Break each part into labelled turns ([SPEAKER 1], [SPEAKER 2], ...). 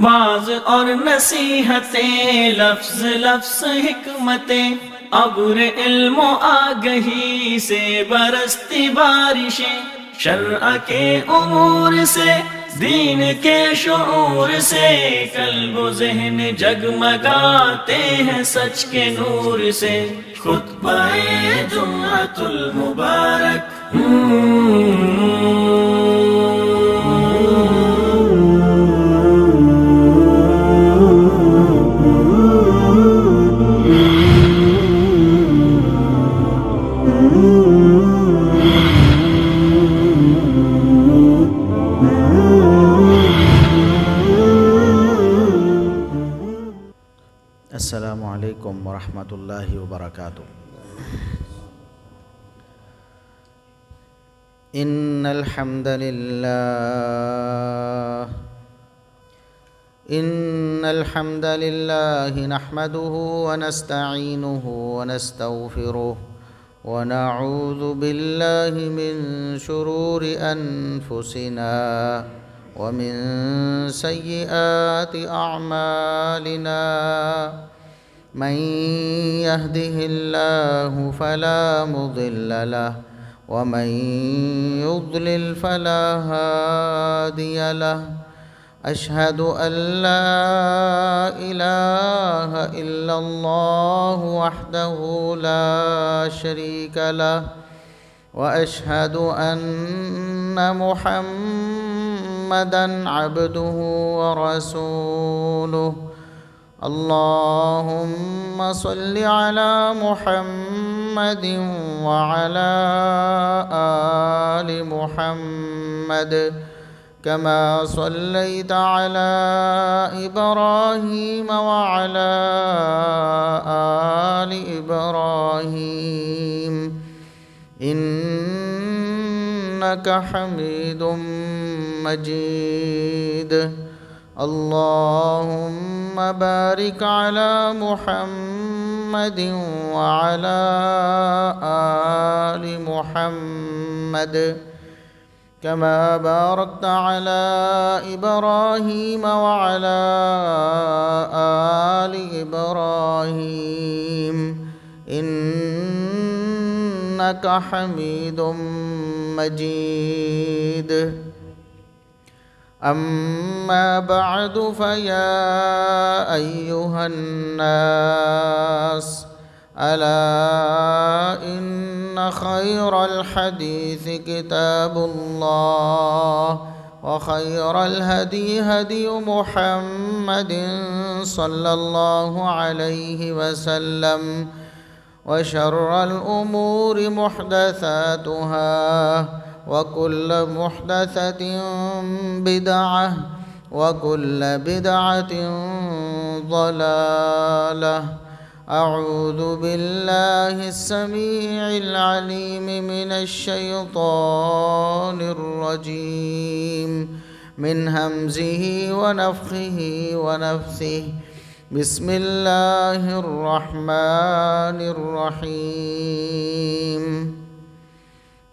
[SPEAKER 1] Was اور نصیحتیں، لفظ لفظ حکمتیں، ابر علم و آگہی سے برستی بارشیں، شرع کے امور سے، دین کے شعور سے، قلب و ذہن جگمگاتے ہیں سچ کے نور سے۔ خطبہ جمعۃ المبارک،
[SPEAKER 2] السلام علیکم ورحمۃ اللہ وبرکاتہ۔ ان الحمد للہ نحمده ونستعینه ونستغفره ونعوذ باللہ من شرور انفسنا ومن سیئات اعمالنا، من يهده الله فلا مضل له ومن يضلل فلا هادي له، أشهد أن لا إله إلا الله وحده لا شريك له، وأشهد أن محمدًا عبده ورسوله۔ اللهم صل على محمد وعلى آل محمد كما صليت على إبراهيم وعلى آل إبراهيم إنك حميد مجيد۔ اللهم بارك على محمد وعلى آل محمد كما باركت على إبراهيم وعلى آل إبراهيم إنك حميد مجيد۔ أما بعد، فيا أيها الناس، ألا إن خير الحديث كتاب الله، وخير الهدي هدي محمد صلى الله عليه وسلم، وشر الأمور محدثاتها، وكل محدثة بدعة، وكل بدعة ضلالة۔ أعوذ بالله السميع العليم من الشيطان الرجيم، من همزه ونفخه ونفثه۔ بسم الله الرحمن الرحيم۔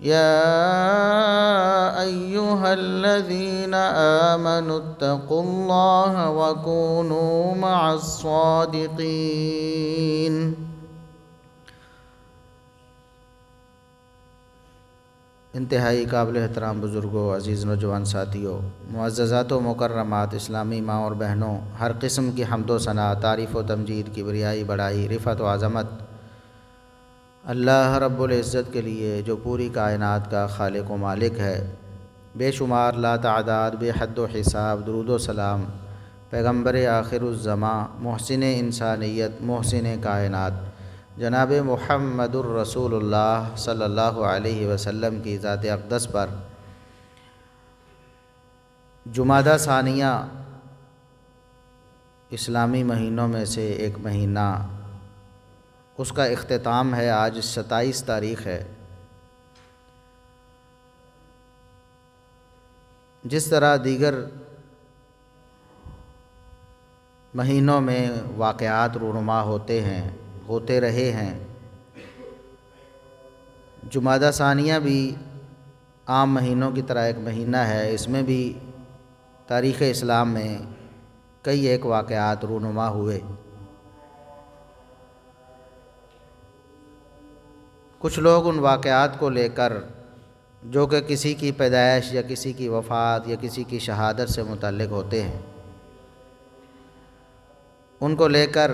[SPEAKER 2] يا أيها الذين آمنوا اتقوا الله وكونوا مع الصادقين۔ انتہائی قابل احترام بزرگوں، عزیز نوجوان ساتھیوں، معززات و مکرمات اسلامی ماں اور بہنوں، ہر قسم کی حمد و ثنا، تعریف و تمجید، کبریائی، بڑائی، رفعت و عظمت اللہ رب العزت کے لیے، جو پوری کائنات کا خالق و مالک ہے۔ بے شمار لا تعداد، بے حد و حساب درود و سلام پیغمبر آخر الزماں، محسن انسانیت، محسن کائنات، جناب محمد الرسول اللہ صلی اللہ علیہ وسلم کی ذات اقدس پر جمادی ثانیہ اسلامی مہینوں میں سے ایک مہینہ، اس کا اختتام ہے۔ آج 27 تاریخ ہے۔ جس طرح دیگر مہینوں میں واقعات رونما ہوتے رہے ہیں، جمادی ثانیہ بھی عام مہینوں کی طرح ایک مہینہ ہے۔ اس میں بھی تاریخ اسلام میں کئی ایک واقعات رونما ہوئے۔ کچھ لوگ ان واقعات کو لے کر جو کہ کسی کی پیدائش یا کسی کی وفات یا کسی کی شہادت سے متعلق ہوتے ہیں، ان کو لے کر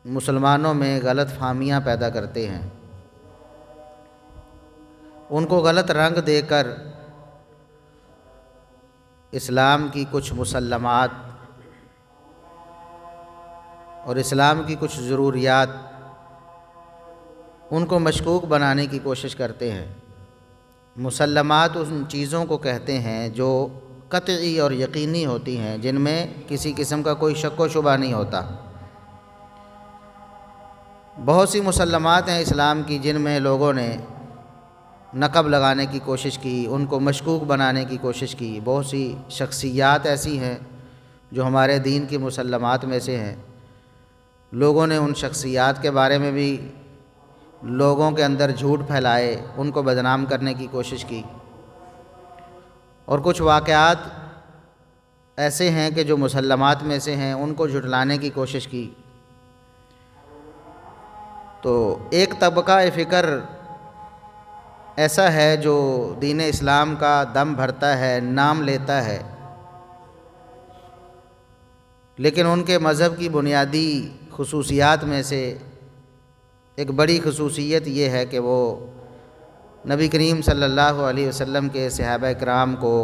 [SPEAKER 2] مسلمانوں میں غلط فہمیاں پیدا کرتے ہیں، ان کو غلط رنگ دے کر اسلام کی کچھ مسلمات اور اسلام کی کچھ ضروریات ان کو مشکوک بنانے کی کوشش کرتے ہیں۔ مسلمات ان چیزوں کو کہتے ہیں جو قطعی اور یقینی ہوتی ہیں، جن میں کسی قسم کا کوئی شک و شبہ نہیں ہوتا۔ بہت سی مسلمات ہیں اسلام کی جن میں لوگوں نے نقب لگانے کی کوشش کی، ان کو مشکوک بنانے کی کوشش کی۔ بہت سی شخصیات ایسی ہیں جو ہمارے دین کی مسلمات میں سے ہیں، لوگوں نے ان شخصیات کے بارے میں بھی لوگوں کے اندر جھوٹ پھیلائے، ان کو بدنام کرنے کی کوشش کی، اور کچھ واقعات ایسے ہیں کہ جو مسلمات میں سے ہیں ان کو جھٹلانے کی کوشش کی۔ تو ایک طبقہ فکر ایسا ہے جو دین اسلام کا دم بھرتا ہے، نام لیتا ہے، لیکن ان کے مذہب کی بنیادی خصوصیات میں سے ایک بڑی خصوصیت یہ ہے کہ وہ نبی کریم صلی اللہ علیہ وسلم کے صحابہ کرام کو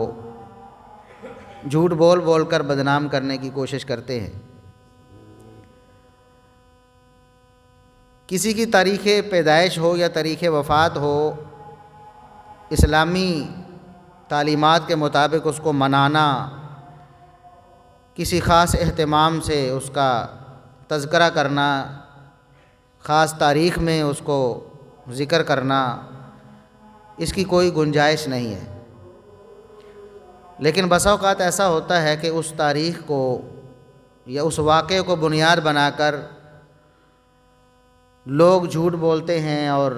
[SPEAKER 2] جھوٹ بول بول کر بدنام کرنے کی کوشش کرتے ہیں۔ کسی کی تاریخ پیدائش ہو یا تاریخ وفات ہو، اسلامی تعلیمات کے مطابق اس کو منانا، کسی خاص اہتمام سے اس کا تذکرہ کرنا، خاص تاریخ میں اس کو ذکر کرنا، اس کی کوئی گنجائش نہیں ہے۔ لیکن بسا اوقات ایسا ہوتا ہے کہ اس تاریخ کو یا اس واقعے کو بنیاد بنا کر لوگ جھوٹ بولتے ہیں اور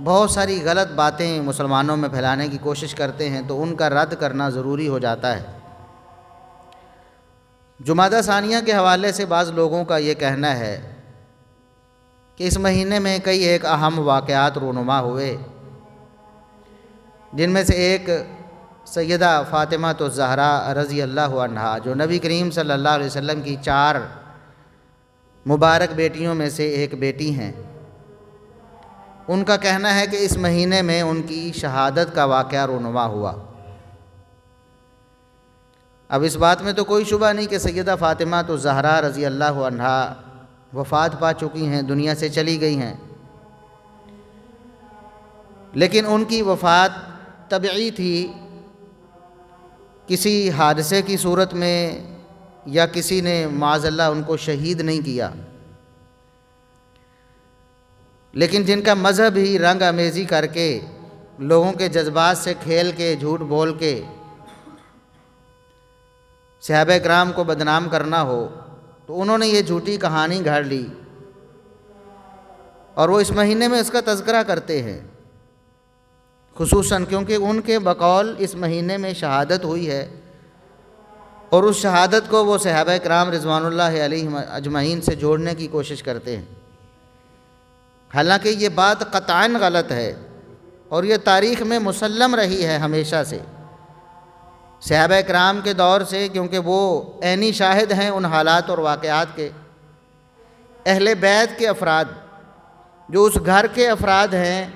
[SPEAKER 2] بہت ساری غلط باتیں مسلمانوں میں پھیلانے کی کوشش کرتے ہیں، تو ان کا رد کرنا ضروری ہو جاتا ہے۔ جمادی ثانیہ کے حوالے سے بعض لوگوں کا یہ کہنا ہے کہ اس مہینے میں کئی ایک اہم واقعات رونما ہوئے، جن میں سے ایک سیدہ فاطمہ الزہرا رضی اللہ عنہا، جو نبی کریم صلی اللہ علیہ وسلم کی 4 مبارک بیٹیوں میں سے ایک بیٹی ہیں۔ ان کا کہنا ہے کہ اس مہینے میں ان کی شہادت کا واقعہ رونما ہوا۔ اب اس بات میں تو کوئی شبہ نہیں کہ سیدہ فاطمہ الزہرا رضی اللہ عنہا وفات پا چکی ہیں، دنیا سے چلی گئی ہیں، لیکن ان کی وفات طبعی تھی، کسی حادثے کی صورت میں یا کسی نے معاذ اللہ ان کو شہید نہیں کیا، لیکن جن کا مذہب ہی رنگ آمیزی کر کے، لوگوں کے جذبات سے کھیل کے، جھوٹ بول کے صحابہ کرام کو بدنام کرنا ہو، تو انہوں نے یہ جھوٹی کہانی گھڑ لی اور وہ اس مہینے میں اس کا تذکرہ کرتے ہیں، خصوصاً کیونکہ ان کے بقول اس مہینے میں شہادت ہوئی ہے، اور اس شہادت کو وہ صحابہ کرام رضوان اللہ علیہم اجمعین سے جوڑنے کی کوشش کرتے ہیں، حالانکہ یہ بات قطعاً غلط ہے اور یہ تاریخ میں مسلم رہی ہے ہمیشہ سے، صحابہ کرام کے دور سے، کیونکہ وہ عینی شاہد ہیں ان حالات اور واقعات کے۔ اہل بیت کے افراد جو اس گھر کے افراد ہیں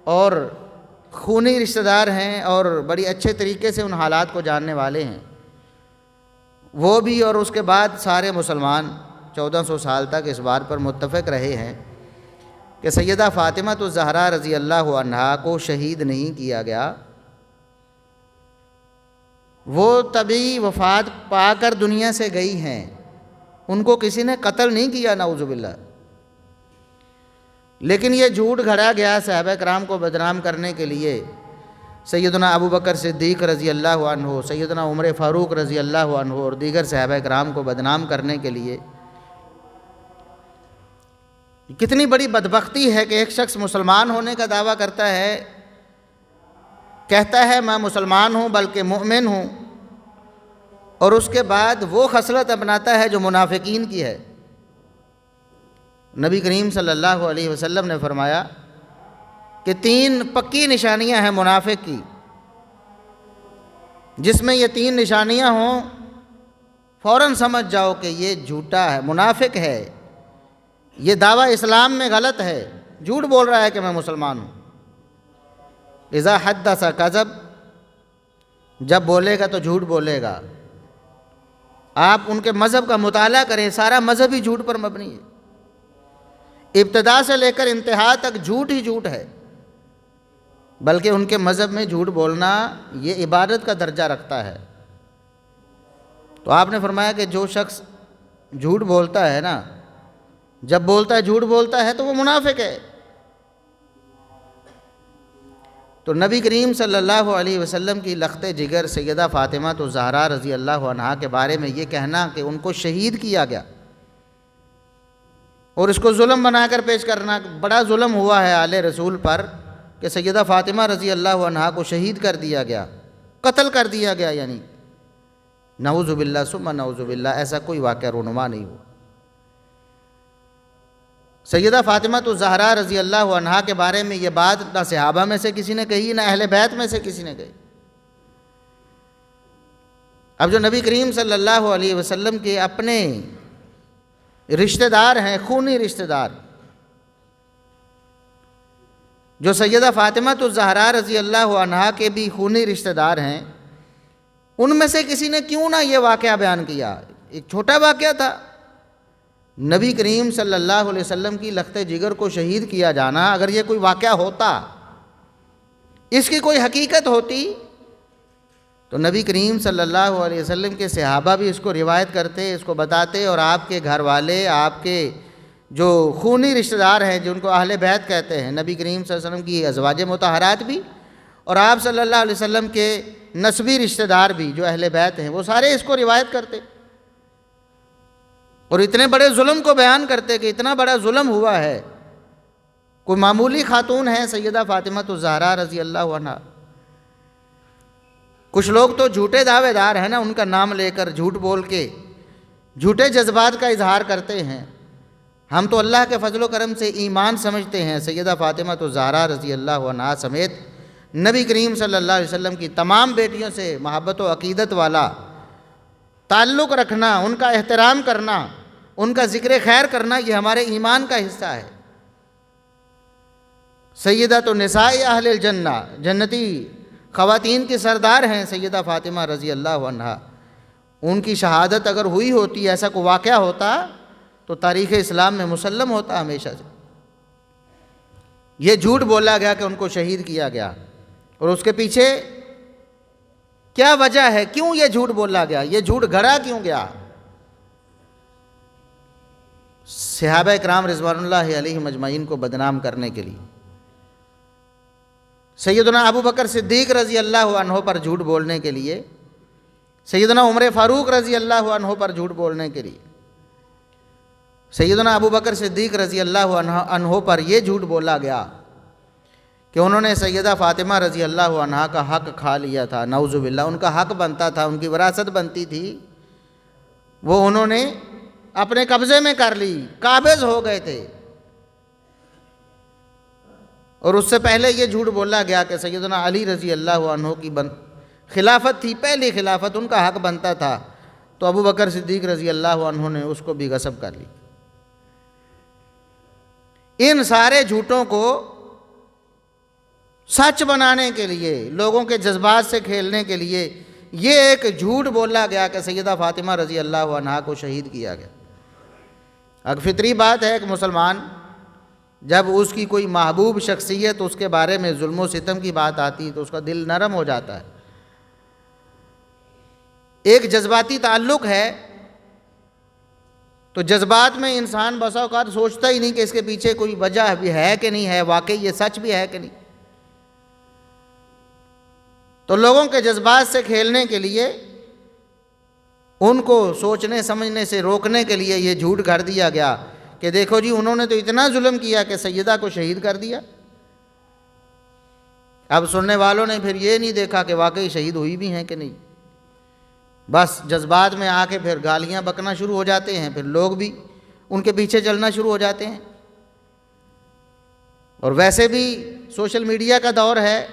[SPEAKER 2] اور خونی رشتہ دار ہیں اور بڑی اچھے طریقے سے ان حالات کو جاننے والے ہیں، وہ بھی اور اس کے بعد سارے مسلمان 1400 سال تک اس بات پر متفق رہے ہیں کہ سیدہ فاطمہ الزہرا رضی اللہ عنہا کو شہید نہیں کیا گیا، وہ طبعی وفات پا کر دنیا سے گئی ہیں، ان کو کسی نے قتل نہیں کیا نعوذ باللہ، لیکن یہ جھوٹ گھڑا گیا صحابہ کرام کو بدنام کرنے کے لیے۔ سیدنا ابو بکر صدیق رضی اللہ عنہ، سیدنا عمر فاروق رضی اللہ عنہ اور دیگر صحابہ کرام کو بدنام کرنے کے لیے۔ کتنی بڑی بدبختی ہے کہ ایک شخص مسلمان ہونے کا دعویٰ کرتا ہے، کہتا ہے میں مسلمان ہوں بلکہ مومن ہوں، اور اس کے بعد وہ خصلت اپناتا ہے جو منافقین کی ہے۔ نبی کریم صلی اللہ علیہ وسلم نے فرمایا کہ 3 پکی نشانیاں ہیں منافق کی، جس میں یہ 3 نشانیاں ہوں فوراً سمجھ جاؤ کہ یہ جھوٹا ہے، منافق ہے، یہ دعویٰ اسلام میں غلط ہے، جھوٹ بول رہا ہے کہ میں مسلمان ہوں۔ اذا حدث کذب، جب بولے گا تو جھوٹ بولے گا۔ آپ ان کے مذہب کا مطالعہ کریں، سارا مذہب ہی جھوٹ پر مبنی ہے، ابتدا سے لے کر انتہا تک جھوٹ ہی جھوٹ ہے، بلکہ ان کے مذہب میں جھوٹ بولنا یہ عبادت کا درجہ رکھتا ہے۔ تو آپ نے فرمایا کہ جو شخص جھوٹ بولتا ہے نا، جب بولتا ہے جھوٹ بولتا ہے تو وہ منافق ہے۔ تو نبی کریم صلی اللہ علیہ وسلم کی لخت جگر سیدہ فاطمہ الزہرا رضی اللہ عنہا کے بارے میں یہ کہنا کہ ان کو شہید کیا گیا اور اس کو ظلم بنا کر پیش کرنا، بڑا ظلم ہوا ہے آل رسول پر کہ سیدہ فاطمہ رضی اللہ عنہا کو شہید کر دیا گیا، قتل کر دیا گیا، یعنی نعوذ باللہ ثم نعوذ باللہ، ایسا کوئی واقعہ رونما نہیں ہوا۔ سیدہ فاطمہ الزہرا رضی اللہ عنہا کے بارے میں یہ بات نہ صحابہ میں سے کسی نے کہی، نہ اہل بیت میں سے کسی نے کہی۔ اب جو نبی کریم صلی اللہ علیہ وسلم کے اپنے رشتہ دار ہیں، خونی رشتہ دار، جو سیدہ فاطمہ الزہرا رضی اللہ عنہا کے بھی خونی رشتہ دار ہیں، ان میں سے کسی نے کیوں نہ یہ واقعہ بیان کیا؟ ایک چھوٹا واقعہ تھا، نبی کریم صلی اللہ علیہ وسلم کی لخت جگر کو شہید کیا جانا، اگر یہ کوئی واقعہ ہوتا، اس کی کوئی حقیقت ہوتی، تو نبی کریم صلی اللہ علیہ وسلم کے صحابہ بھی اس کو روایت کرتے، اس کو بتاتے، اور آپ کے گھر والے، آپ کے جو خونی رشتہ دار ہیں جن کو اہل بیت کہتے ہیں، نبی کریم صلی اللہ علیہ وسلم کی ازواج مطہرات بھی، اور آپ صلی اللہ علیہ وسلم کے نسبی رشتہ دار بھی جو اہل بیت ہیں، وہ سارے اس کو روایت کرتے اور اتنے بڑے ظلم کو بیان کرتے کہ اتنا بڑا ظلم ہوا ہے، کوئی معمولی خاتون ہے سیدہ فاطمہ الزہرا رضی اللہ عنہا۔ کچھ لوگ تو جھوٹے دعوے دار ہیں نا، ان کا نام لے کر جھوٹ بول کے جھوٹے جذبات کا اظہار کرتے ہیں۔ ہم تو اللہ کے فضل و کرم سے ایمان سمجھتے ہیں، سیدہ فاطمہ الزہرا رضی اللہ عنہا سمیت نبی کریم صلی اللہ علیہ وسلم کی تمام بیٹیوں سے محبت و عقیدت والا تعلق رکھنا، ان کا احترام کرنا، ان کا ذکر خیر کرنا، یہ ہمارے ایمان کا حصہ ہے۔ سیدۃ النساء اہل الجنہ، جنتی خواتین کی سردار ہیں سیدہ فاطمہ رضی اللہ عنہا۔ ان کی شہادت اگر ہوئی ہوتی، ایسا کوئی واقعہ ہوتا، تو تاریخ اسلام میں مسلم ہوتا ہمیشہ سے۔ یہ جھوٹ بولا گیا کہ ان کو شہید کیا گیا، اور اس کے پیچھے کیا وجہ ہے، کیوں یہ جھوٹ بولا گیا، یہ جھوٹ گھڑا کیوں گیا؟ صحابہ اکرام رضوان اللہ علیہم اجمعین کو بدنام کرنے کے لیے، سیدنا ابو بکر صدیق رضی اللہ عنہ پر جھوٹ بولنے کے لیے، سیدنا عمر فاروق رضی اللہ عنہ پر جھوٹ بولنے کے لیے، سیدنا ابو بکر صدیق رضی اللہ عنہ پر یہ جھوٹ بولا گیا کہ انہوں نے سیدہ فاطمہ رضی اللہ عنہا کا حق کھا لیا تھا، نعوذ باللہ، ان کا حق بنتا تھا، ان کی وراثت بنتی تھی، وہ انہوں نے اپنے قبضے میں کر لی، قابض ہو گئے تھے۔ اور اس سے پہلے یہ جھوٹ بولا گیا کہ سیدنا علی رضی اللہ عنہ کی خلافت تھی، پہلی خلافت، ان کا حق بنتا تھا، تو ابو بکر صدیق رضی اللہ عنہ نے اس کو بھی غصب کر لی۔ ان سارے جھوٹوں کو سچ بنانے کے لیے، لوگوں کے جذبات سے کھیلنے کے لیے، یہ ایک جھوٹ بولا گیا کہ سیدہ فاطمہ رضی اللہ عنہا کو شہید کیا گیا۔ اب فطری بات ہے کہ مسلمان جب اس کی کوئی محبوب شخصیت، اس کے بارے میں ظلم و ستم کی بات آتی تو اس کا دل نرم ہو جاتا ہے، ایک جذباتی تعلق ہے، تو جذبات میں انسان بسا اوقات سوچتا ہی نہیں کہ اس کے پیچھے کوئی وجہ بھی ہے کہ نہیں ہے، واقعی یہ سچ بھی ہے کہ نہیں۔ تو لوگوں کے جذبات سے کھیلنے کے لیے، ان کو سوچنے سمجھنے سے روکنے کے لیے یہ جھوٹ گھڑ دیا گیا کہ دیکھو جی انہوں نے تو اتنا ظلم کیا کہ سیدہ کو شہید کر دیا۔ اب سننے والوں نے پھر یہ نہیں دیکھا کہ واقعی شہید ہوئی بھی ہیں کہ نہیں، بس جذبات میں آ کے پھر گالیاں بکنا شروع ہو جاتے ہیں، پھر لوگ بھی ان کے پیچھے چلنا شروع ہو جاتے ہیں۔ اور ویسے بھی سوشل میڈیا کا دور ہے،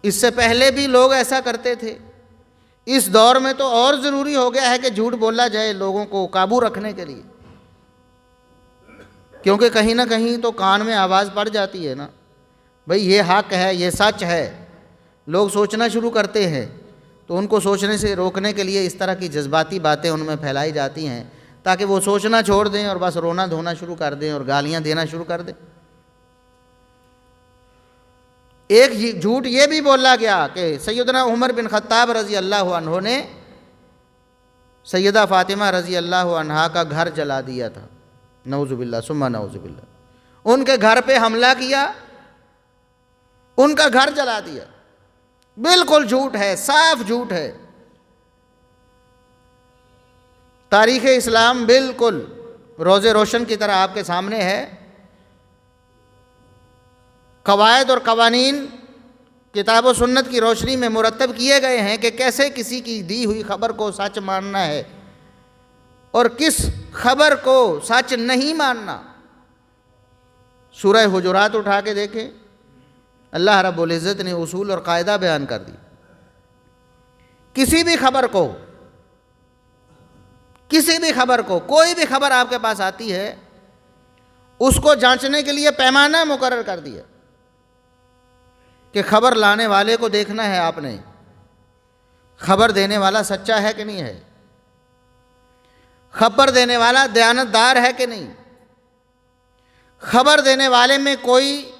[SPEAKER 2] اس سے پہلے بھی لوگ ایسا کرتے تھے، اس دور میں تو اور ضروری ہو گیا ہے کہ جھوٹ بولا جائے لوگوں کو قابو رکھنے کے لیے، کیونکہ کہیں نہ کہیں تو کان میں آواز پڑ جاتی ہے نا، بھئی یہ حق ہے، یہ سچ ہے، لوگ سوچنا شروع کرتے ہیں، تو ان کو سوچنے سے روکنے کے لیے اس طرح کی جذباتی باتیں ان میں پھیلائی جاتی ہیں تاکہ وہ سوچنا چھوڑ دیں اور بس رونا دھونا شروع کر دیں اور گالیاں دینا شروع کر دیں۔ ایک جھوٹ یہ بھی بولا گیا کہ سیدنا عمر بن خطاب رضی اللہ عنہ نے سیدہ فاطمہ رضی اللہ عنہا کا گھر جلا دیا تھا، نعوذ باللہ ثم نعوذ باللہ، ان کے گھر پہ حملہ کیا، ان کا گھر جلا دیا۔ بالکل جھوٹ ہے، صاف جھوٹ ہے۔ تاریخ اسلام بالکل روز روشن کی طرح آپ کے سامنے ہے۔ قواعد اور قوانین کتاب و سنت کی روشنی میں مرتب کیے گئے ہیں کہ کیسے کسی کی دی ہوئی خبر کو سچ ماننا ہے اور کس خبر کو سچ نہیں ماننا۔ سورہ حجرات اٹھا کے دیکھیں، اللہ رب العزت نے اصول اور قاعدہ بیان کر دی۔ کسی بھی خبر کو کوئی بھی خبر آپ کے پاس آتی ہے، اس کو جانچنے کے لیے پیمانہ مقرر کر دیا کہ خبر لانے والے کو دیکھنا ہے آپ نے، خبر دینے والا سچا ہے کہ نہیں ہے، خبر دینے والا دیانتدار ہے کہ نہیں، خبر دینے والے میں کوئی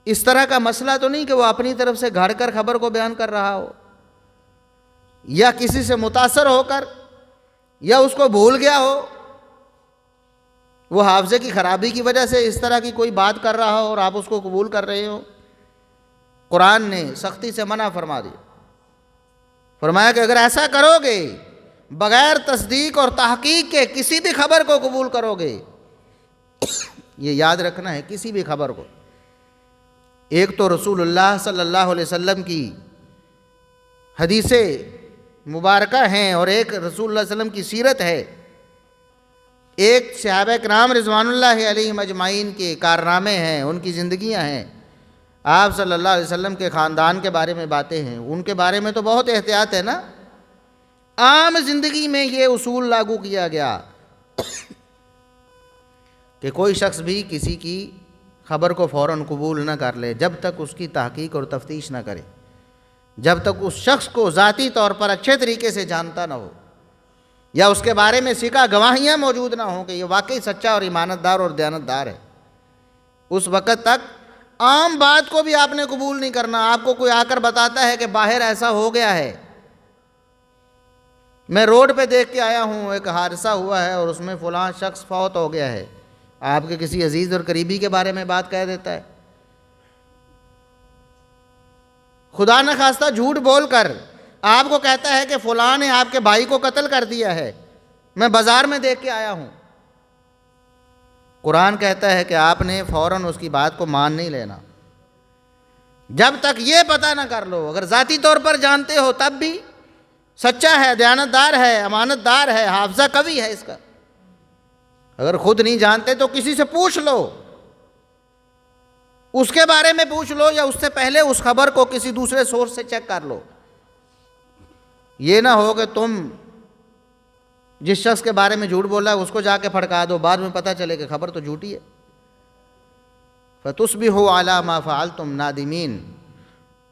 [SPEAKER 2] اس طرح کا مسئلہ تو نہیں کہ وہ اپنی طرف سے گھڑ کر خبر کو بیان کر رہا ہو، یا کسی سے متاثر ہو کر، یا اس کو بھول گیا ہو، وہ حافظے کی خرابی کی وجہ سے اس طرح کی کوئی بات کر رہا ہو اور آپ اس کو قبول کر رہے ہو۔ قرآن نے سختی سے منع فرما دیا، فرمایا کہ اگر ایسا کرو گے، بغیر تصدیق اور تحقیق کے کسی بھی خبر کو قبول کرو گے، یہ یاد رکھنا ہے، کسی بھی خبر کو، ایک تو رسول اللہ صلی اللہ علیہ وسلم کی حدیثیں مبارکہ ہیں اور ایک رسول اللہ صلی اللہ علیہ وسلم کی سیرت ہے، ایک صحابہ کرام رضوان اللہ علیہم اجمعین کے کارنامے ہیں، ان کی زندگیاں ہیں، آپ صلی اللہ علیہ وسلم کے خاندان کے بارے میں باتیں ہیں، ان کے بارے میں تو بہت احتیاط ہے نا۔ عام زندگی میں یہ اصول لاگو کیا گیا کہ کوئی شخص بھی کسی کی خبر کو فوراً قبول نہ کر لے جب تک اس کی تحقیق اور تفتیش نہ کرے، جب تک اس شخص کو ذاتی طور پر اچھے طریقے سے جانتا نہ ہو، یا اس کے بارے میں سکہ گواہیاں موجود نہ ہوں کہ یہ واقعی سچا اور ایمانتدار اور دیانتدار ہے، اس وقت تک عام بات کو بھی آپ نے قبول نہیں کرنا۔ آپ کو کوئی آ کر بتاتا ہے کہ باہر ایسا ہو گیا ہے، میں روڈ پہ دیکھ کے آیا ہوں، ایک حادثہ ہوا ہے اور اس میں فلاں شخص فوت ہو گیا ہے، آپ کے کسی عزیز اور قریبی کے بارے میں بات کہہ دیتا ہے، خدا نخواستہ جھوٹ بول کر آپ کو کہتا ہے کہ فلاں نے آپ کے بھائی کو قتل کر دیا ہے، میں بازار میں دیکھ کے آیا ہوں۔ قرآن کہتا ہے کہ آپ نے فوراً اس کی بات کو مان نہیں لینا جب تک یہ پتہ نہ کر لو، اگر ذاتی طور پر جانتے ہو تب بھی سچا ہے، دیانتدار ہے، امانتدار ہے، حافظہ قوی ہے اس کا۔ اگر خود نہیں جانتے تو کسی سے پوچھ لو، اس کے بارے میں پوچھ لو، یا اس سے پہلے اس خبر کو کسی دوسرے سورس سے چیک کر لو۔ یہ نہ ہو کہ تم جس شخص کے بارے میں جھوٹ بولا ہے اس کو جا کے پھڑکا دو، بعد میں پتہ چلے کہ خبر تو جھوٹی ہے۔ فَتُصْبِحُوا عَلَىٰ مَا فَعَلْتُمْ نَادِمِينَ،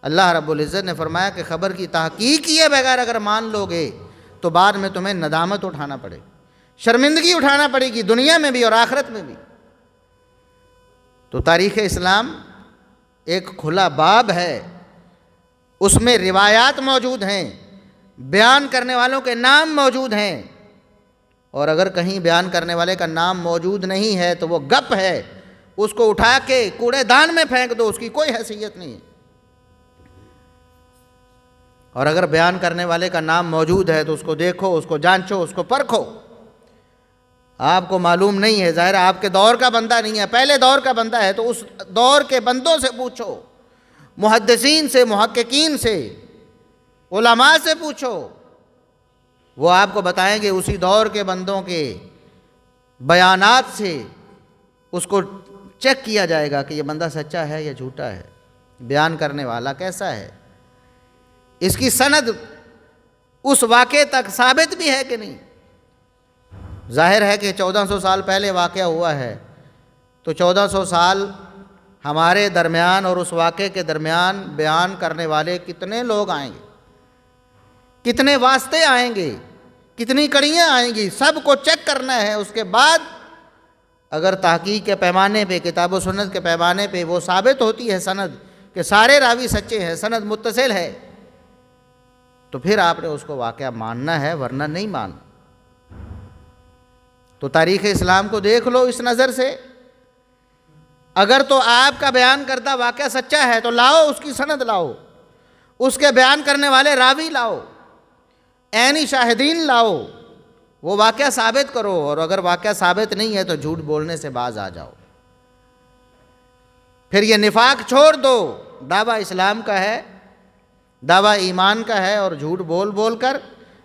[SPEAKER 2] اللہ رب العزت نے فرمایا کہ خبر کی تحقیق کیے بغیر اگر مان لو گے تو بعد میں تمہیں ندامت اٹھانا پڑے، شرمندگی اٹھانا پڑے گی، دنیا میں بھی اور آخرت میں بھی۔ تو تاریخ اسلام ایک کھلا باب ہے، اس میں روایات موجود ہیں، بیان کرنے والوں کے نام موجود ہیں، اور اگر کہیں بیان کرنے والے کا نام موجود نہیں ہے تو وہ گپ ہے، اس کو اٹھا کے کوڑے دان میں پھینک دو، اس کی کوئی حیثیت نہیں ہے۔ اور اگر بیان کرنے والے کا نام موجود ہے تو اس کو دیکھو، اس کو جانچو، اس کو پرکھو۔ آپ کو معلوم نہیں ہے، ظاہر آپ کے دور کا بندہ نہیں ہے، پہلے دور کا بندہ ہے تو اس دور کے بندوں سے پوچھو، محدثین سے، محققین سے، علماء سے پوچھو، وہ آپ کو بتائیں گے اسی دور کے بندوں کے بیانات سے اس کو چیک کیا جائے گا کہ یہ بندہ سچا ہے یا جھوٹا ہے، بیان کرنے والا کیسا ہے، اس کی سند اس واقعے تک ثابت بھی ہے کہ نہیں۔ ظاہر ہے کہ 1400 سال پہلے واقعہ ہوا ہے، تو 1400 سال ہمارے درمیان اور اس واقعے کے درمیان بیان کرنے والے کتنے لوگ آئیں گے، کتنے واسطے آئیں گے، کتنی کڑیاں آئیں گی، سب کو چیک کرنا ہے۔ اس کے بعد اگر تحقیق کے پیمانے پہ، کتاب و سنت کے پیمانے پہ وہ ثابت ہوتی ہے سند کہ سارے راوی سچے ہیں، سند متصل ہے، تو پھر آپ نے اس کو واقعہ ماننا ہے، ورنہ نہیں ماننا۔ تو تاریخ اسلام کو دیکھ لو اس نظر سے، اگر تو آپ کا بیان کردہ واقعہ سچا ہے تو لاؤ، اس کی سند لاؤ، اس کے بیان کرنے والے راوی لاؤ، عینی شاہدین لاؤ، وہ واقعہ ثابت کرو، اور اگر واقعہ ثابت نہیں ہے تو جھوٹ بولنے سے باز آ جاؤ۔ پھر یہ نفاق چھوڑ دو، دعویٰ اسلام کا ہے، دعویٰ ایمان کا ہے، اور جھوٹ بول بول کر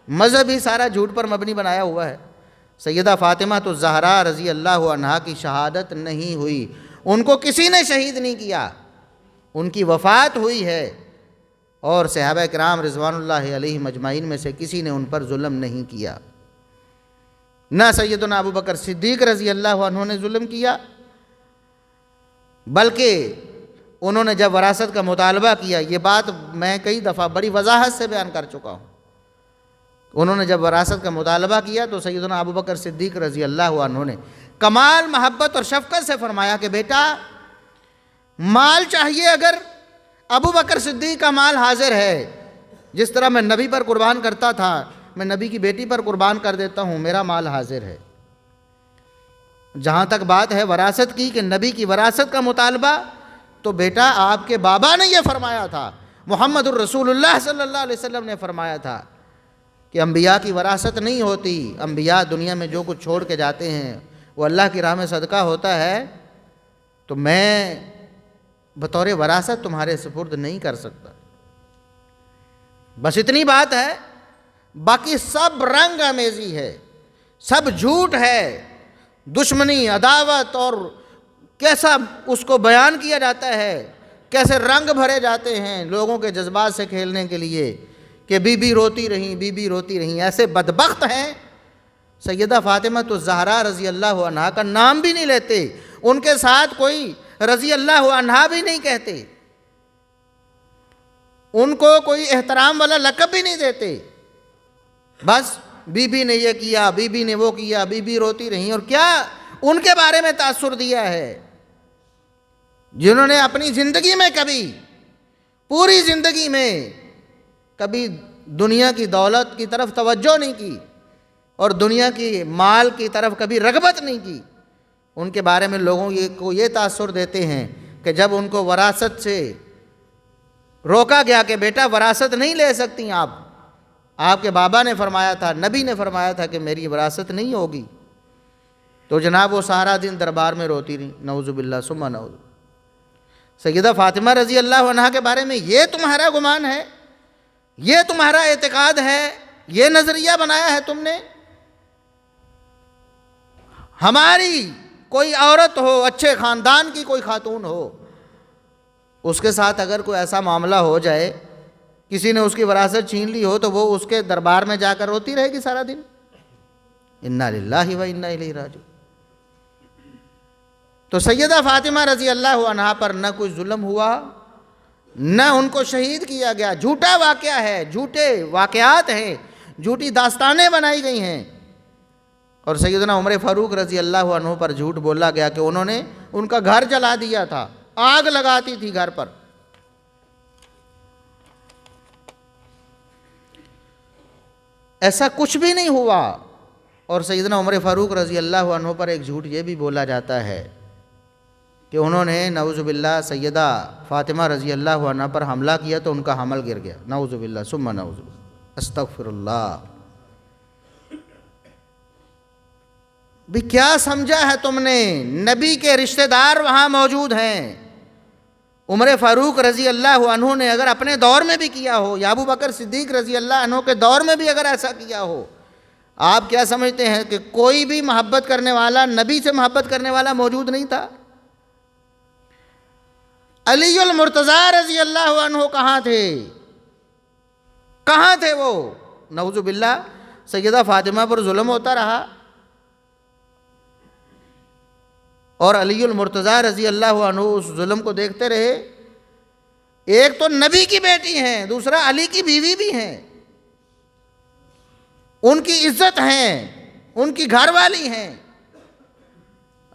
[SPEAKER 2] مذہب ہی سارا جھوٹ پر مبنی بنایا ہوا ہے۔ سیدہ فاطمہ الزہرا رضی اللہ عنہا کی شہادت نہیں ہوئی، ان کو کسی نے شہید نہیں کیا، ان کی وفات ہوئی ہے، اور صحابہ کرام رضوان اللہ علیہم اجمعین میں سے کسی نے ان پر ظلم نہیں کیا۔ نہ سیدنا ابو بکر صدیق رضی اللہ عنہ نے ظلم کیا، بلکہ انہوں نے جب وراثت کا مطالبہ کیا، یہ بات میں کئی دفعہ بڑی وضاحت سے بیان کر چکا ہوں، انہوں نے جب وراثت کا مطالبہ کیا تو سیدنا ابو بکر صدیق رضی اللہ عنہ نے کمال محبت اور شفقت سے فرمایا کہ بیٹا مال چاہیے، اگر ابو بکر صدیق کا مال حاضر ہے، جس طرح میں نبی پر قربان کرتا تھا میں نبی کی بیٹی پر قربان کر دیتا ہوں، میرا مال حاضر ہے۔ جہاں تک بات ہے وراثت کی کہ نبی کی وراثت کا مطالبہ، تو بیٹا آپ کے بابا نے یہ فرمایا تھا، محمد الرسول اللہ صلی اللہ علیہ وسلم نے فرمایا تھا کہ انبیاء کی وراثت نہیں ہوتی، انبیاء دنیا میں جو کچھ چھوڑ کے جاتے ہیں وہ اللہ کی راہ میں صدقہ ہوتا ہے، تو میں بطور وراثت تمہارے سپرد نہیں کر سکتا۔ بس اتنی بات ہے، باقی سب رنگ آمیزی ہے، سب جھوٹ ہے، دشمنی، عداوت، اور کیسا اس کو بیان کیا جاتا ہے، کیسے رنگ بھرے جاتے ہیں لوگوں کے جذبات سے کھیلنے کے لیے کہ بی بی روتی رہیں، بی بی روتی رہیں۔ ایسے بدبخت ہیں، سیدہ فاطمہ الزہرا رضی اللہ عنہا کا نام بھی نہیں لیتے، ان کے ساتھ کوئی رضی اللہ عنہا بھی نہیں کہتے، ان کو کوئی احترام والا لقب بھی نہیں دیتے، بس بی بی نے یہ کیا، بی بی نے وہ کیا، بی بی روتی رہیں۔ اور کیا ان کے بارے میں تاثر دیا ہے جنہوں نے اپنی زندگی میں کبھی، پوری زندگی میں کبھی دنیا کی دولت کی طرف توجہ نہیں کی اور دنیا کی مال کی طرف کبھی رغبت نہیں کی، ان کے بارے میں لوگوں کو یہ تاثر دیتے ہیں کہ جب ان کو وراثت سے روکا گیا کہ بیٹا وراثت نہیں لے سکتی آپ کے بابا نے فرمایا تھا، نبی نے فرمایا تھا کہ میری وراثت نہیں ہوگی، تو جناب وہ سارا دن دربار میں روتی رہی، نعوذ باللہ ثم نعوذ۔ سیدہ فاطمہ رضی اللہ عنہا کے بارے میں یہ تمہارا گمان ہے، یہ تمہارا اعتقاد ہے، یہ نظریہ بنایا ہے تم نے؟ ہماری کوئی عورت ہو، اچھے خاندان کی کوئی خاتون ہو، اس کے ساتھ اگر کوئی ایسا معاملہ ہو جائے، کسی نے اس کی وراثت چھین لی ہو، تو وہ اس کے دربار میں جا کر روتی رہے گی سارا دن؟ انا للہ و انا الیہ راجعون۔ تو سیدہ فاطمہ رضی اللہ عنہا پر نہ کوئی ظلم ہوا، نہ ان کو شہید کیا گیا، جھوٹا واقعہ ہے، جھوٹے واقعات ہیں، جھوٹی داستانیں بنائی گئی ہیں۔ اور سیدنا عمر فاروق رضی اللہ عنہ پر جھوٹ بولا گیا کہ انہوں نے ان کا گھر جلا دیا تھا، آگ لگاتی تھی گھر پر۔ ایسا کچھ بھی نہیں ہوا۔ اور سیدنا عمر فاروق رضی اللہ عنہ پر ایک جھوٹ یہ بھی بولا جاتا ہے کہ انہوں نے نعوذ باللہ سیدہ فاطمہ رضی اللہ عنہ پر حملہ کیا تو ان کا حمل گر گیا، نعوذ باللہ ثم نعوذ باللہ، استغفر اللہ۔ بھی کیا سمجھا ہے تم نے؟ نبی کے رشتہ دار وہاں موجود ہیں، عمر فاروق رضی اللہ عنہ نے اگر اپنے دور میں بھی کیا ہو یا ابو بکر صدیق رضی اللہ عنہ کے دور میں بھی اگر ایسا کیا ہو، آپ کیا سمجھتے ہیں کہ کوئی بھی محبت کرنے والا، نبی سے محبت کرنے والا موجود نہیں تھا؟ علی المرتضیٰ رضی اللہ عنہ کہاں تھے؟ کہاں تھے وہ؟ نعوذ باللہ سیدہ فاطمہ پر ظلم ہوتا رہا اور علی المرتضیٰ رضی اللہ عنہ اس ظلم کو دیکھتے رہے۔ ایک تو نبی کی بیٹی ہیں، دوسرا علی کی بیوی بھی ہیں، ان کی عزت ہیں، ان کی گھر والی ہیں۔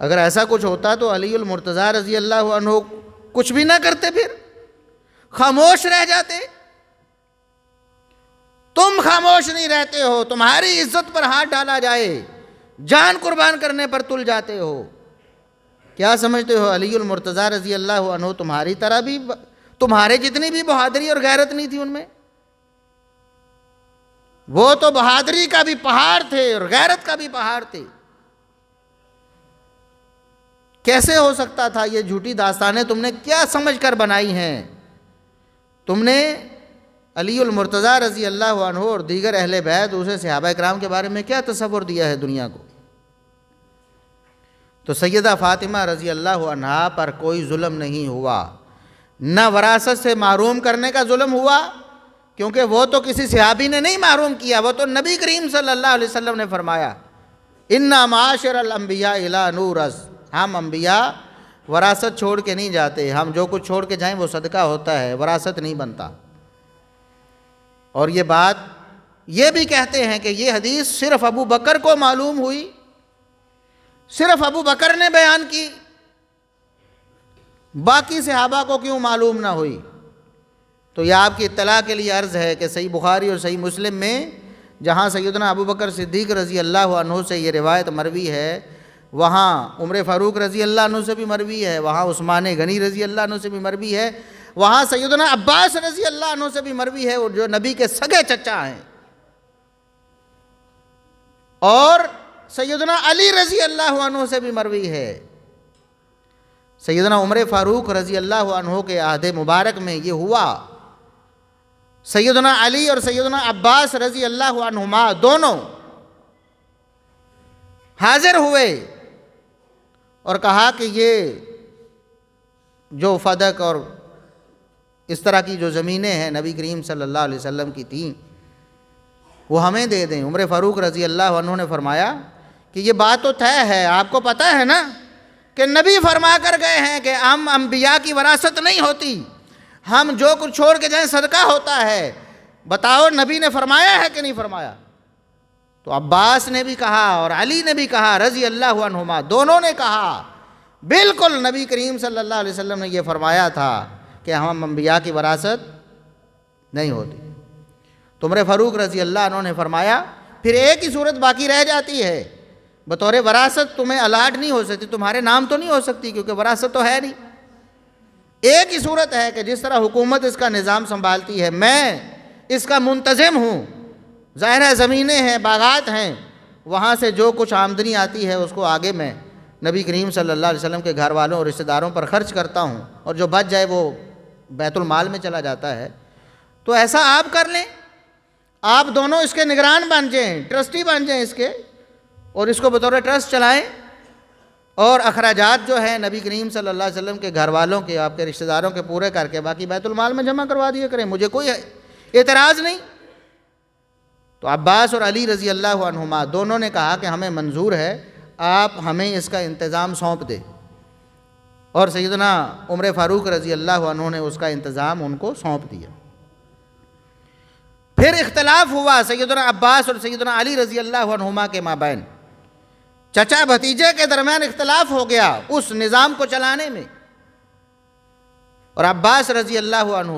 [SPEAKER 2] اگر ایسا کچھ ہوتا تو علی المرتضیٰ رضی اللہ عنہ کچھ بھی نہ کرتے، پھر خاموش رہ جاتے۔ تم خاموش نہیں رہتے ہو، تمہاری عزت پر ہاتھ ڈالا جائے، جان قربان کرنے پر تل جاتے ہو۔ کیا سمجھتے ہو علی المرتضیٰ رضی اللہ عنہ تمہاری طرح بھی، تمہارے جتنی بھی بہادری اور غیرت نہیں تھی ان میں؟ وہ تو بہادری کا بھی پہاڑ تھے اور غیرت کا بھی پہاڑ تھے۔ کیسے ہو سکتا تھا؟ یہ جھوٹی داستانیں تم نے کیا سمجھ کر بنائی ہیں؟ تم نے علی المرتضیٰ رضی اللہ عنہ اور دیگر اہل بیت، دوسرے صحابہ کرام کے بارے میں کیا تصور دیا ہے دنیا کو؟ تو سیدہ فاطمہ رضی اللہ عنہا پر کوئی ظلم نہیں ہوا، نہ وراثت سے محروم کرنے کا ظلم ہوا، کیونکہ وہ تو کسی صحابی نے نہیں محروم کیا، وہ تو نبی کریم صلی اللہ علیہ وسلم نے فرمایا اِنَّا مَعَاشِرَ الْأَنْبِيَاءِ لَا نُورَثُ، ہم انبیاء وراثت چھوڑ کے نہیں جاتے، ہم جو کچھ چھوڑ کے جائیں وہ صدقہ ہوتا ہے، وراثت نہیں بنتا۔ اور یہ بات یہ بھی کہتے ہیں کہ یہ حدیث صرف ابو بکر کو معلوم ہوئی، صرف ابو بکر نے بیان کی، باقی صحابہ کو کیوں معلوم نہ ہوئی؟ تو یہ آپ کی اطلاع کے لیے عرض ہے کہ صحیح بخاری اور صحیح مسلم میں جہاں سیدنا ابو بکر صدیق رضی اللہ عنہ سے یہ روایت مروی ہے، وہاں عمر فاروق رضی اللہ عنہ سے بھی مروی ہے، وہاں عثمان غنی رضی اللہ عنہ سے بھی مروی ہے، وہاں سیدنا عباس رضی اللہ عنہ سے بھی مروی ہے، اور جو نبی کے سگے چچا ہیں، اور سیدنا علی رضی اللہ عنہ سے بھی مروی ہے۔ سیدنا عمر فاروق رضی اللہ عنہ کے عہد مبارک میں یہ ہوا، سیدنا علی اور سیدنا عباس رضی اللہ عنہما دونوں حاضر ہوئے اور کہا کہ یہ جو فدق اور اس طرح کی جو زمینیں ہیں نبی کریم صلی اللہ علیہ وسلم کی تھیں وہ ہمیں دے دیں۔ عمر فاروق رضی اللہ عنہ نے فرمایا کہ یہ بات تو طے ہے، آپ کو پتہ ہے نا کہ نبی فرما کر گئے ہیں کہ ہم انبیاء کی وراثت نہیں ہوتی، ہم جو کچھ چھوڑ کے جائیں صدقہ ہوتا ہے، بتاؤ نبی نے فرمایا ہے کہ نہیں فرمایا؟ تو عباس نے بھی کہا اور علی نے بھی کہا رضی اللہ عنہما، دونوں نے کہا بالکل نبی کریم صلی اللہ علیہ وسلم نے یہ فرمایا تھا کہ ہم انبیاء کی وراثت نہیں ہوتی۔ تو عمر فاروق رضی اللہ عنہ نے فرمایا پھر ایک ہی صورت باقی رہ جاتی ہے، بطور وراثت تمہیں الاٹ نہیں ہو سکتی، تمہارے نام تو نہیں ہو سکتی کیونکہ وراثت تو ہے نہیں۔ ایک ہی صورت ہے کہ جس طرح حکومت اس کا نظام سنبھالتی ہے، میں اس کا منتظم ہوں، ظاہر ہے زمینیں ہیں، باغات ہیں، وہاں سے جو کچھ آمدنی آتی ہے اس کو آگے میں نبی کریم صلی اللہ علیہ وسلم کے گھر والوں اور رشتہ داروں پر خرچ کرتا ہوں، اور جو بچ جائے وہ بیت المال میں چلا جاتا ہے۔ تو ایسا آپ کر لیں، آپ دونوں اس کے نگران بن جائیں، ٹرسٹی بن جائیں اس کے، اور اس کو بطور ٹرسٹ چلائیں، اور اخراجات جو ہیں نبی کریم صلی اللہ علیہ وسلم کے گھر والوں کے، آپ کے رشتہ داروں کے پورے کر کے باقی بیت المال میں جمع کروا دیا کریں، مجھے کوئی اعتراض نہیں۔ تو عباس اور علی رضی اللہ عنہما دونوں نے کہا کہ ہمیں منظور ہے، آپ ہمیں اس کا انتظام سونپ دیں، اور سیدنا عمر فاروق رضی اللہ عنہ نے اس کا انتظام ان کو سونپ دیا۔ پھر اختلاف ہوا سیدنا عباس اور سیدنا علی رضی اللہ عنہما کے مابین، چچا بھتیجے کے درمیان اختلاف ہو گیا اس نظام کو چلانے میں، اور عباس رضی اللہ عنہ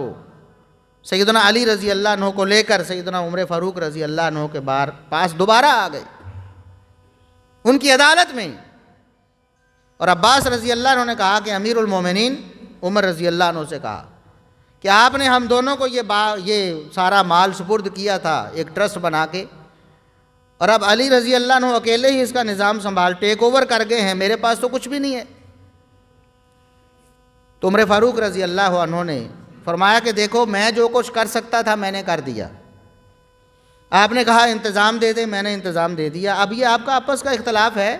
[SPEAKER 2] سیدنا علی رضی اللہ عنہ کو لے کر سیدنا عمر فاروق رضی اللہ عنہ کے پاس دوبارہ آ گئے ان کی عدالت میں، اور عباس رضی اللہ عنہ نے کہا کہ امیر المومنین عمر رضی اللہ عنہ سے کہا کہ آپ نے ہم دونوں کو یہ سارا مال سپرد کیا تھا ایک ٹرسٹ بنا کے، اور اب علی رضی اللہ عنہ اکیلے ہی اس کا نظام سنبھال ٹیک اوور کر گئے ہیں، میرے پاس تو کچھ بھی نہیں ہے۔ تو عمر فاروق رضی اللہ عنہ نے فرمایا کہ دیکھو میں جو کچھ کر سکتا تھا میں نے کر دیا، آپ نے کہا انتظام دے دیں، میں نے انتظام دے دیا، اب یہ آپ کا آپس کا اختلاف ہے،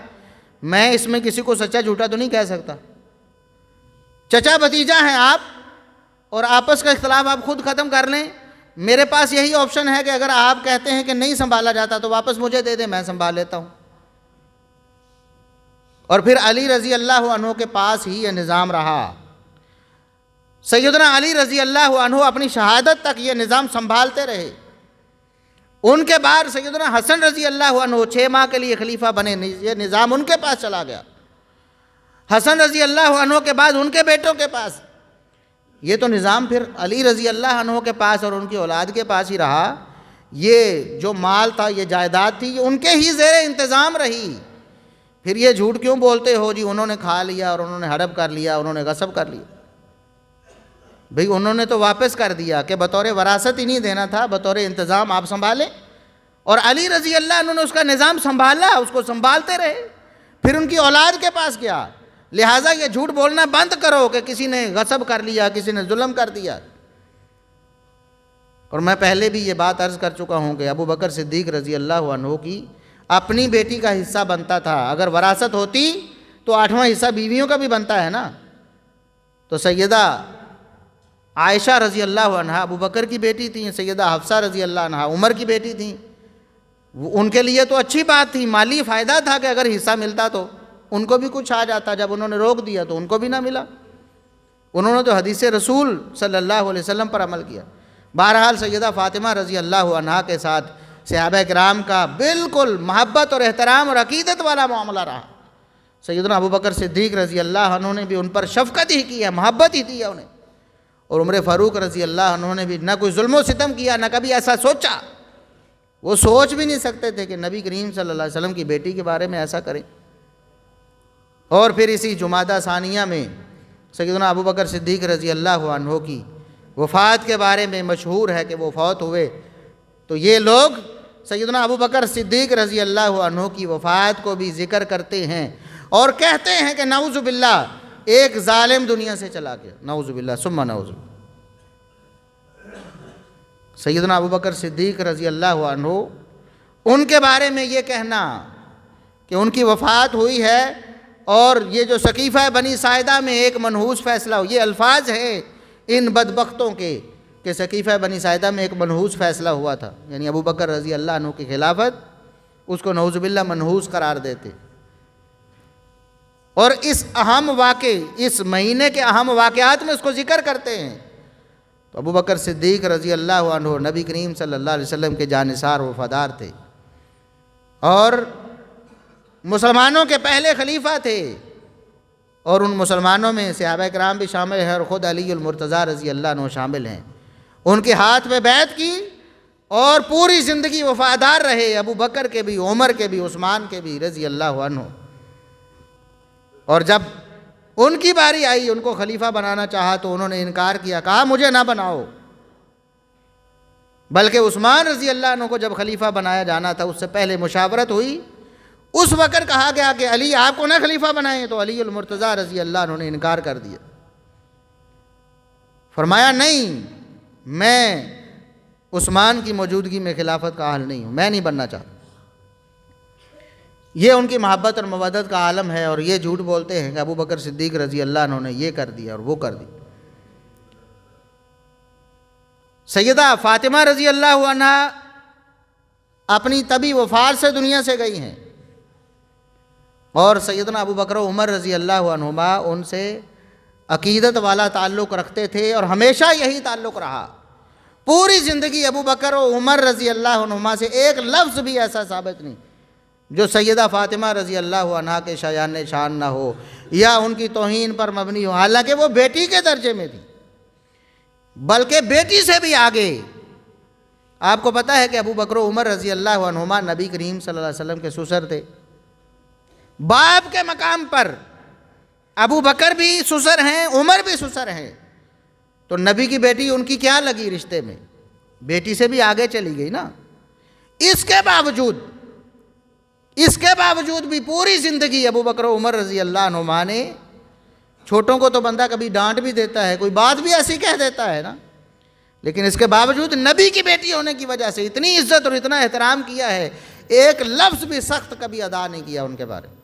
[SPEAKER 2] میں اس میں کسی کو سچا جھوٹا تو نہیں کہہ سکتا، چچا بھتیجا ہیں آپ اور آپس کا اختلاف آپ خود ختم کر لیں، میرے پاس یہی آپشن ہے کہ اگر آپ کہتے ہیں کہ نہیں سنبھالا جاتا تو واپس مجھے دے دیں، میں سنبھال لیتا ہوں۔ اور پھر علی رضی اللہ عنہ کے پاس ہی یہ نظام رہا، سیدنا علی رضی اللہ عنہ اپنی شہادت تک یہ نظام سنبھالتے رہے۔ ان کے بعد سیدنا حسن رضی اللہ عنہ 6 ماہ کے لیے خلیفہ بنے، یہ نظام ان کے پاس چلا گیا۔ حسن رضی اللہ عنہ کے بعد ان کے بیٹوں کے پاس، یہ تو نظام پھر علی رضی اللہ عنہ کے پاس اور ان کی اولاد کے پاس ہی رہا۔ یہ جو مال تھا، یہ جائیداد تھی، یہ ان کے ہی زیر انتظام رہی۔ پھر یہ جھوٹ کیوں بولتے ہو جی انہوں نے کھا لیا اور انہوں نے ہڑپ کر لیا، انہوں نے غصب کر لیا؟ بھئی انہوں نے تو واپس کر دیا کہ بطور وراثت ہی نہیں دینا تھا، بطور انتظام آپ سنبھالیں، اور علی رضی اللہ عنہ نے اس کا نظام سنبھالا، اس کو سنبھالتے رہے۔ پھر ان کی اولاد کے پاس گیا، لہٰذا یہ جھوٹ بولنا بند کرو کہ کسی نے غصب کر لیا، کسی نے ظلم کر دیا۔ اور میں پہلے بھی یہ بات عرض کر چکا ہوں کہ ابو بکر صدیق رضی اللہ عنہ کی اپنی بیٹی کا حصہ بنتا تھا، اگر وراثت ہوتی تو 8واں حصہ بیویوں کا بھی بنتا ہے نا۔ تو سیدہ عائشہ رضی اللہ عنہ ابو بکر کی بیٹی تھیں، سیدہ حفصہ رضی اللہ عنہ عمر کی بیٹی تھیں، ان کے لیے تو اچھی بات تھی، مالی فائدہ تھا کہ اگر حصہ ملتا تو ان کو بھی کچھ آ جاتا، جب انہوں نے روک دیا تو ان کو بھی نہ ملا۔ انہوں نے تو حدیث رسول صلی اللہ علیہ وسلم پر عمل کیا۔ بہرحال سیدہ فاطمہ رضی اللہ عنہا کے ساتھ صحابہ کرام کا بالکل محبت اور احترام اور عقیدت والا معاملہ رہا۔ سیدنا ابو بکر صدیق رضی اللہ عنہ نے بھی ان پر شفقت ہی کی ہے، محبت ہی دی ہے انہیں، اور عمر فاروق رضی اللہ عنہ نے بھی نہ کوئی ظلم و ستم کیا، نہ کبھی ایسا سوچا۔ وہ سوچ بھی نہیں سکتے تھے کہ نبی کریم صلی اللہ علیہ وسلم کی بیٹی کے بارے میں ایسا کریں۔ اور پھر اسی جمادہ ثانیہ میں سیدنا ابو بکر صدیق رضی اللہ عنہ کی وفات کے بارے میں مشہور ہے کہ وہ فوت ہوئے، تو یہ لوگ سیدنا ابو بکر صدیق رضی اللہ عنہ کی وفات کو بھی ذکر کرتے ہیں اور کہتے ہیں کہ نعوذ باللہ ایک ظالم دنیا سے چلا گیا، نعوذ باللہ ثم نعوذ باللہ۔ سیدنا ابو بکر صدیق رضی اللہ عنہ ان کے بارے میں یہ کہنا کہ ان کی وفات ہوئی ہے، اور یہ جو سقیفہ بنی ساعدہ میں ایک منحوس فیصلہ ہو، یہ الفاظ ہیں ان بدبختوں کے کہ سقیفہ بنی ساعدہ میں ایک منحوس فیصلہ ہوا تھا، یعنی ابو بکر رضی اللہ عنہ کی خلافت، اس کو نعوذ باللہ منحوس قرار دیتے۔ اور اس اہم واقعے، اس مہینے کے اہم واقعات میں اس کو ذکر کرتے ہیں۔ تو ابو بکر صدیق رضی اللہ عنہ نبی کریم صلی اللہ علیہ وسلم کے جانثار وفادار تھے، اور مسلمانوں کے پہلے خلیفہ تھے، اور ان مسلمانوں میں صحابہ کرام بھی شامل ہیں، اور خود علی المرتضیٰ رضی اللہ عنہ شامل ہیں۔ ان کے ہاتھ میں بیعت کی اور پوری زندگی وفادار رہے، ابو بکر کے بھی، عمر کے بھی، عثمان کے بھی رضی اللہ عنہ۔ اور جب ان کی باری آئی، ان کو خلیفہ بنانا چاہا تو انہوں نے انکار کیا، کہا مجھے نہ بناؤ۔ بلکہ عثمان رضی اللہ عنہ کو جب خلیفہ بنایا جانا تھا اس سے پہلے مشاورت ہوئی، اس وقت کہا گیا کہ علی آپ کو نہ خلیفہ بنائیں، تو علی المرتضیٰ رضی اللہ عنہ نے انکار کر دیا، فرمایا نہیں، میں عثمان کی موجودگی میں خلافت کا اہل نہیں ہوں، میں نہیں بننا چاہتا۔ یہ ان کی محبت اور مودت کا عالم ہے، اور یہ جھوٹ بولتے ہیں کہ ابو بکر صدیق رضی اللہ عنہ نے یہ کر دیا اور وہ کر دی۔ سیدہ فاطمہ رضی اللہ عنہ اپنی طبی وفات سے دنیا سے گئی ہیں، اور سیدنا ابو بکر و عمر رضی اللہ عنہما ان سے عقیدت والا تعلق رکھتے تھے، اور ہمیشہ یہی تعلق رہا۔ پوری زندگی ابو بکر و عمر رضی اللہ عنہما سے ایک لفظ بھی ایسا ثابت نہیں جو سیدہ فاطمہ رضی اللہ عنہا کے شایان شان نہ ہو یا ان کی توہین پر مبنی ہو، حالانکہ وہ بیٹی کے درجے میں تھی، بلکہ بیٹی سے بھی آگے۔ آپ کو پتہ ہے کہ ابو بکر و عمر رضی اللہ عنہما نبی کریم صلی اللہ علیہ وسلم کے سسر تھے، باپ کے مقام پر ابو بکر بھی سسر ہیں، عمر بھی سسر ہیں، تو نبی کی بیٹی ان کی کیا لگی رشتے میں، بیٹی سے بھی آگے چلی گئی نا۔ اس کے باوجود بھی پوری زندگی ابو بکر و عمر رضی اللہ عنہما نے چھوٹوں کو تو بندہ کبھی ڈانٹ بھی دیتا ہے، کوئی بات بھی ایسی کہہ دیتا ہے نا، لیکن اس کے باوجود نبی کی بیٹی ہونے کی وجہ سے اتنی عزت اور اتنا احترام کیا ہے، ایک لفظ بھی سخت کبھی ادا نہیں کیا ان کے بارے میں۔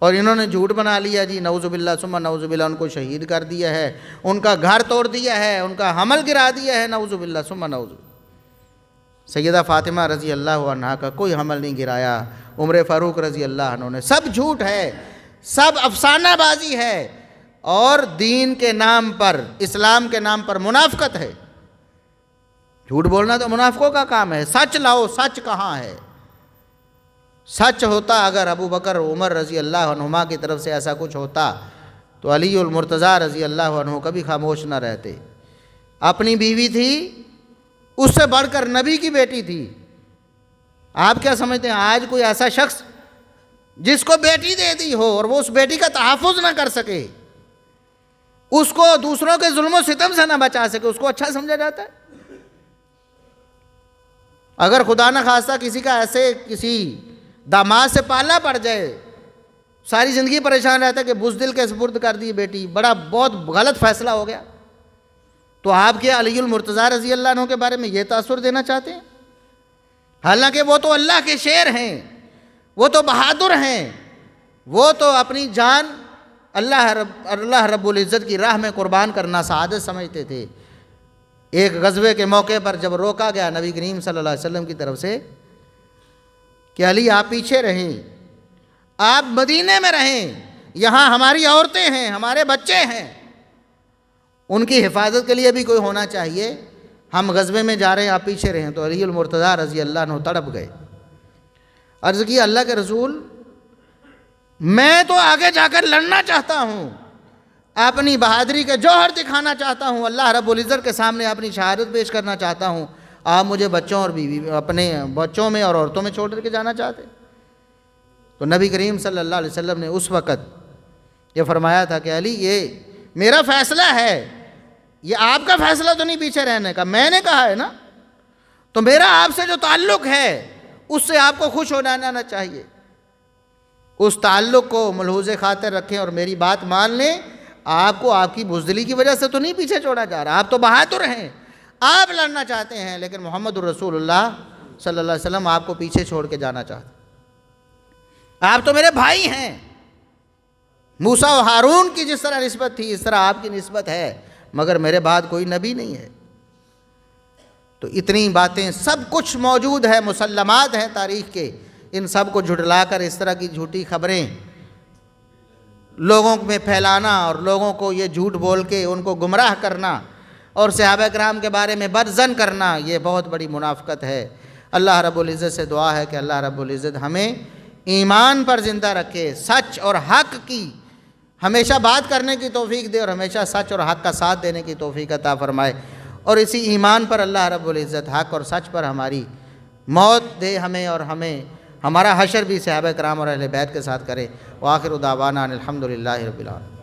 [SPEAKER 2] اور انہوں نے جھوٹ بنا لیا جی، نعوذ باللہ ثم نعوذ باللہ، ان کو شہید کر دیا ہے، ان کا گھر توڑ دیا ہے، ان کا حمل گرا دیا ہے، نعوذ باللہ ثم نعوذ باللہ۔ سیدہ فاطمہ رضی اللہ عنہا کا کوئی حمل نہیں گرایا، عمر فاروق رضی اللہ عنہ نے، سب جھوٹ ہے، سب افسانہ بازی ہے، اور دین کے نام پر، اسلام کے نام پر منافقت ہے۔ جھوٹ بولنا تو منافقوں کا کام ہے، سچ لاؤ، سچ کہاں ہے؟ سچ ہوتا اگر ابو بکر عمر رضی اللہ عنہما کی طرف سے ایسا کچھ ہوتا تو علی المرتضیٰ رضی اللہ عنہ کبھی خاموش نہ رہتے۔ اپنی بیوی تھی، اس سے بڑھ کر نبی کی بیٹی تھی۔ آپ کیا سمجھتے ہیں آج کوئی ایسا شخص جس کو بیٹی دے دی ہو اور وہ اس بیٹی کا تحفظ نہ کر سکے، اس کو دوسروں کے ظلم و ستم سے نہ بچا سکے، اس کو اچھا سمجھا جاتا ہے؟ اگر خدا نہ خواستہ کسی کا ایسے کسی داماد سے پالنا پڑ جائے، ساری زندگی پریشان رہتا ہے کہ بزدل کے سپرد کر دی بیٹی، بہت غلط فیصلہ ہو گیا، تو آپ کیا علی المرتضیٰ رضی اللہ عنہ کے بارے میں یہ تاثر دینا چاہتے ہیں؟ حالانکہ وہ تو اللہ کے شیر ہیں، وہ تو بہادر ہیں، وہ تو اپنی جان اللہ رب العزت کی راہ میں قربان کرنا سعادت سمجھتے تھے۔ ایک غزوے کے موقع پر جب روکا گیا نبی کریم صلی اللہ علیہ وسلم کی طرف سے کہ علی آپ پیچھے رہیں، آپ مدینے میں رہیں، یہاں ہماری عورتیں ہیں، ہمارے بچے ہیں، ان کی حفاظت کے لیے بھی کوئی ہونا چاہیے، ہم غزوے میں جا رہے ہیں، آپ پیچھے رہیں، تو علی المرتضیٰ رضی اللہ عنہ تڑپ گئے۔ عرض کی اللہ کے رسول، میں تو آگے جا کر لڑنا چاہتا ہوں، اپنی بہادری کے جوہر دکھانا چاہتا ہوں، اللہ رب العزت کے سامنے اپنی شہادت پیش کرنا چاہتا ہوں، آپ مجھے بچوں اور بیوی، اپنے بچوں میں اور عورتوں میں چھوڑ کر کے جانا چاہتے؟ تو نبی کریم صلی اللہ علیہ وسلم نے اس وقت یہ فرمایا تھا کہ علی یہ میرا فیصلہ ہے، یہ آپ کا فیصلہ تو نہیں پیچھے رہنے کا، میں نے کہا ہے نا، تو میرا آپ سے جو تعلق ہے اس سے آپ کو خوش ہو جانا چاہیے، اس تعلق کو ملحوظ خاطر رکھیں اور میری بات مان لیں۔ آپ کو آپ کی بزدلی کی وجہ سے تو نہیں پیچھے چھوڑا جا رہا، آپ تو بہادر ہیں، آپ لڑنا چاہتے ہیں، لیکن محمد الرسول اللہ صلی اللہ علیہ وسلم آپ کو پیچھے چھوڑ کے جانا چاہتے ہیں۔ آپ تو میرے بھائی ہیں، موسیٰ و ہارون کی جس طرح نسبت تھی اس طرح آپ کی نسبت ہے، مگر میرے بعد کوئی نبی نہیں ہے۔ تو اتنی باتیں سب کچھ موجود ہے، مسلمات ہیں تاریخ کے، ان سب کو جھٹلا کر اس طرح کی جھوٹی خبریں لوگوں میں پھیلانا اور لوگوں کو یہ جھوٹ بول کے ان کو گمراہ کرنا اور صحابہ کرام کے بارے میں بدظن کرنا، یہ بہت بڑی منافقت ہے۔ اللہ رب العزت سے دعا ہے کہ اللہ رب العزت ہمیں ایمان پر زندہ رکھے، سچ اور حق کی ہمیشہ بات کرنے کی توفیق دے اور ہمیشہ سچ اور حق کا ساتھ دینے کی توفیق عطا فرمائے، اور اسی ایمان پر اللہ رب العزت حق اور سچ پر ہماری موت دے ہمیں، اور ہمیں ہمارا حشر بھی صحابہ کرام اور اہل بیت کے ساتھ کرے۔ وآخر دعوانا الحمدللہ رب العالمین۔